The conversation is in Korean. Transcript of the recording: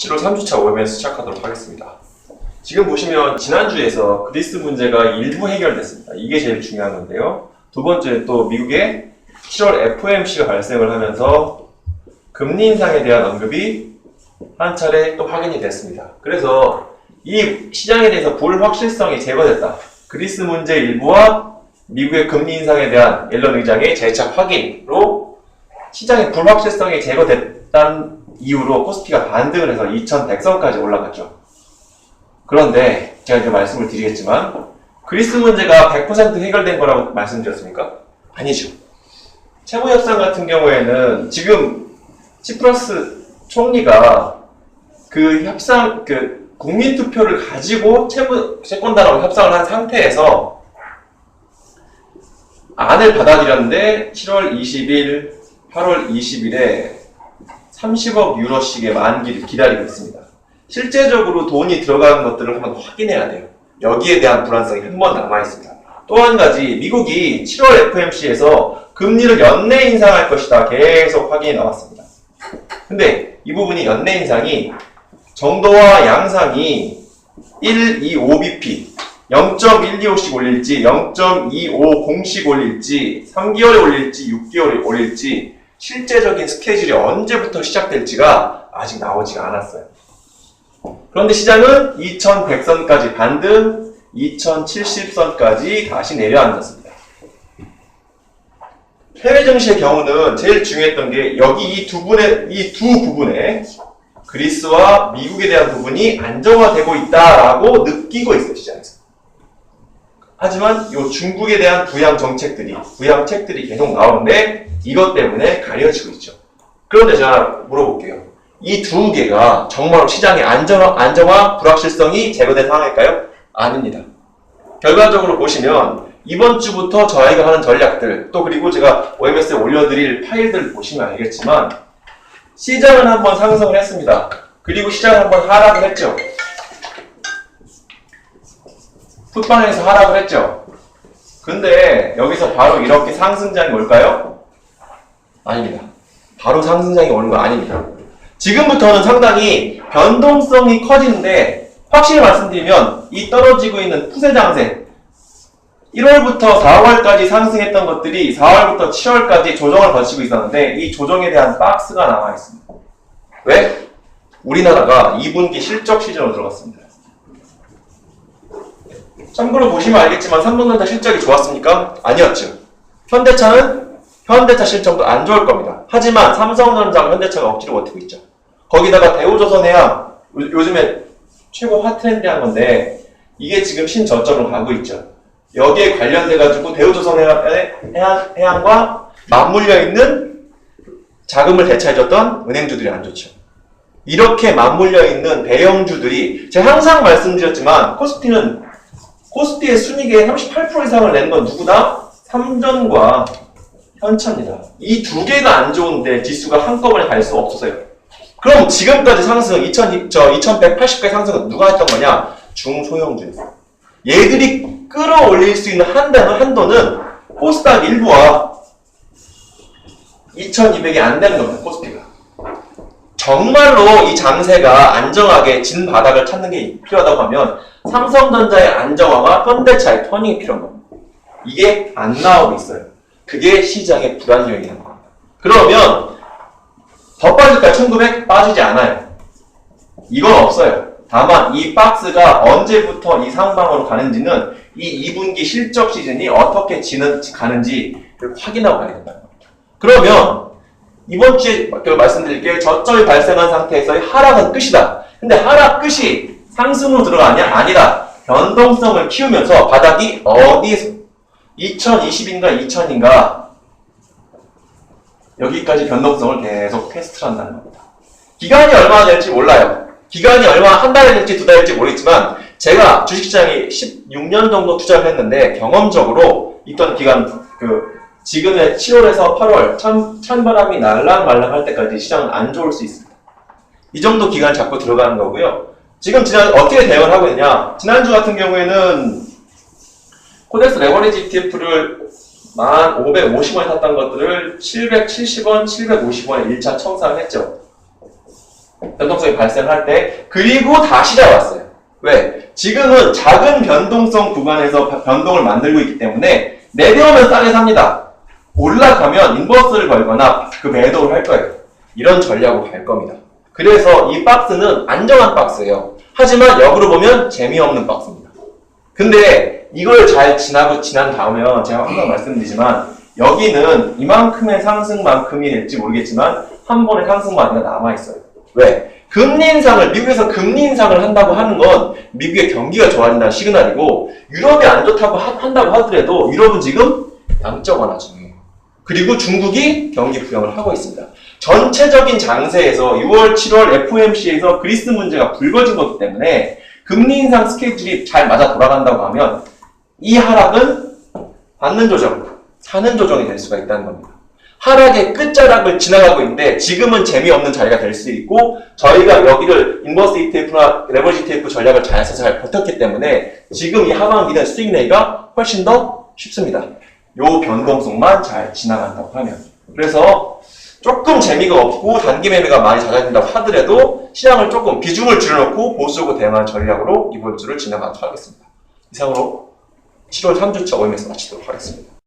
7월 3주차 OMS 시작하도록 하겠습니다. 지금 보시면 지난주에서 그리스 문제가 일부 해결됐습니다. 이게 제일 중요한 건데요. 두 번째 또 미국의 7월 FOMC가 발생을 하면서 금리 인상에 대한 언급이 한 차례 또 확인이 됐습니다. 그래서 이 시장에 대해서 불확실성이 제거됐다. 그리스 문제 일부와 미국의 금리 인상에 대한 옐런 의장의 재차 확인으로 시장의 불확실성이 제거됐다는 이유로 코스피가 반등을 해서 2100선까지 올라갔죠. 그런데 제가 이제 말씀을 드리겠지만 그리스 문제가 100% 해결된 거라고 말씀드렸습니까? 아니죠. 채무협상 같은 경우에는 지금 치프라스 총리가 그 협상, 국민투표를 가지고 채권단하고 협상을 한 상태에서 안을 받아들였는데 7월 20일, 8월 20일에 30억 유로씩의 만기를 기다리고 있습니다. 실제적으로 돈이 들어가는 것들을 한번 확인해야 돼요. 여기에 대한 불안성이 한 번 남아있습니다. 또 한 가지, 미국이 7월 FOMC에서 금리를 연내 인상할 것이다. 계속 확인이 나왔습니다. 근데 이 부분이 연내 인상이 정도와 양상이 125bp, 0.125씩 올릴지, 0.250씩 올릴지, 3개월에 올릴지, 6개월에 올릴지, 실제적인 스케줄이 언제부터 시작될지가 아직 나오지가 않았어요. 그런데 시장은 2100선까지 반등, 2070선까지 다시 내려앉았습니다. 해외 증시의 경우는 제일 중요했던 게 여기 이 두 부분에 그리스와 미국에 대한 부분이 안정화되고 있다라고 느끼고 있어요, 시장에서. 하지만 이 중국에 대한 부양 책들이 계속 나오는데 이것 때문에 가려지고 있죠. 그런데 제가 물어볼게요. 이 두 개가 정말로 시장의 안정화 불확실성이 제거된 상황일까요? 아닙니다. 결과적으로 보시면 이번 주부터 저희가 하는 전략들, 또 그리고 제가 OMS에 올려드릴 파일들 보시면 알겠지만 시장은 한번 상승을 했습니다. 그리고 시장은 한번 하락을 했죠. 풋방에서 하락을 했죠. 근데 여기서 바로 이렇게 상승장이 올까요? 아닙니다. 바로 상승장이 오는 거 아닙니다. 지금부터는 상당히 변동성이 커지는데 확실히 말씀드리면 이 떨어지고 있는 푸세 장세 1월부터 4월까지 상승했던 것들이 4월부터 7월까지 조정을 거치고 있었는데 이 조정에 대한 박스가 남아 있습니다. 왜? 우리나라가 2분기 실적 시즌으로 들어갔습니다. 참고로 보시면 알겠지만 삼성전자 실적이 좋았습니까? 아니었죠. 현대차 실적도 안 좋을 겁니다. 하지만 삼성전자와 현대차가 억지로 버티고 있죠. 거기다가 대우조선해양, 요즘에 최고 핫트렌드한 건데 이게 지금 신저점으로 가고 있죠. 여기에 관련돼가지고 대우조선해양과 맞물려 있는 자금을 대차해줬던 은행주들이 안 좋죠. 이렇게 맞물려 있는 대형주들이 제가 항상 말씀드렸지만 코스피의 순이익의 38% 이상을 낸 건 누구다? 삼전과 현차입니다. 이 두 개가 안 좋은데 지수가 한꺼번에 갈 수 없어서요. 그럼 지금까지 상승, 2180까지 상승은 누가 했던 거냐? 중소형주였어요. 얘들이 끌어올릴 수 있는 한도는 코스닥 일부와 2200이 안 되는 겁니다. 코스피가. 정말로 이 장세가 안정하게 진 바닥을 찾는 게 필요하다고 하면 삼성전자의 안정화와 현대차의 터닝이 필요한 겁니다. 이게 안 나오고 있어요. 그게 시장의 불안 요인이라는 겁니다. 그러면 더 빠질까요? 1900? 빠지지 않아요. 이건 없어요. 다만 이 박스가 언제부터 이 상방으로 가는지는 이 2분기 실적 시즌이 어떻게 가는지 확인하고 가야 된다는 겁니다. 그러면 이번 주에 말씀드릴게요. 저점이 발생한 상태에서의 하락은 끝이다. 근데 하락 끝이 상승으로 들어가냐? 아니라 변동성을 키우면서 바닥이 어디에서 2020인가 2000인가 여기까지 변동성을 계속 테스트를 한다는 겁니다. 기간이 얼마나 될지 몰라요. 기간이 한 달이 될지 두 달일지 모르겠지만 제가 주식시장에 16년 정도 투자를 했는데 경험적으로 있던 기간 지금의 7월에서 8월 찬바람이 날랑말랑 할 때까지 시장은 안 좋을 수 있습니다. 이 정도 기간 잡고 들어가는 거고요. 지금 어떻게 대응을 하고 있냐? 지난주 같은 경우에는 코덱스 레버리지 ETF를 1,550원에 샀던 것들을 770원, 750원에 1차 청산을 했죠. 변동성이 변동성이 발생할 때 그리고 다시 잡았어요. 왜? 지금은 작은 변동성 구간에서 변동을 만들고 있기 때문에 내려오면 싸게 삽니다. 올라가면 인버스를 걸거나 그 매도를 할 거예요. 이런 전략으로 갈 겁니다. 그래서 이 박스는 안정한 박스예요. 하지만 역으로 보면 재미없는 박스입니다. 근데 이걸 잘 지난 다음에 제가 항상 말씀드리지만 여기는 이만큼의 상승만큼이 될지 모르겠지만 한 번의 상승만이가 남아있어요. 왜? 금리 인상을, 미국에서 금리 인상을 한다고 하는 건 미국의 경기가 좋아진다는 시그널이고 유럽이 안 좋다고 한다고 하더라도 유럽은 지금 양적 완화 중이에요. 그리고 중국이 경기 부양을 하고 있습니다. 전체적인 장세에서 6월, 7월 FOMC에서 그리스 문제가 불거진 거기 때문에 금리 인상 스케줄이 잘 맞아 돌아간다고 하면 이 하락은 받는 조정, 사는 조정이 될 수가 있다는 겁니다. 하락의 끝자락을 지나가고 있는데 지금은 재미없는 자리가 될 수 있고 저희가 여기를 인버스 ETF나 레버리지 ETF 전략을 잘 써서 잘 버텼기 때문에 지금 이 하반기는 수익 내기가 훨씬 더 쉽습니다. 요 변동성만 잘 지나간다고 하면. 그래서 조금 재미가 없고 단기 매매가 많이 잦아진다고 하더라도 시장을 조금 비중을 줄여놓고 보수적으로 대응한 전략으로 이번 주를 지나가도록 하겠습니다. 이상으로 7월 3주차 OMS 마치도록 하겠습니다.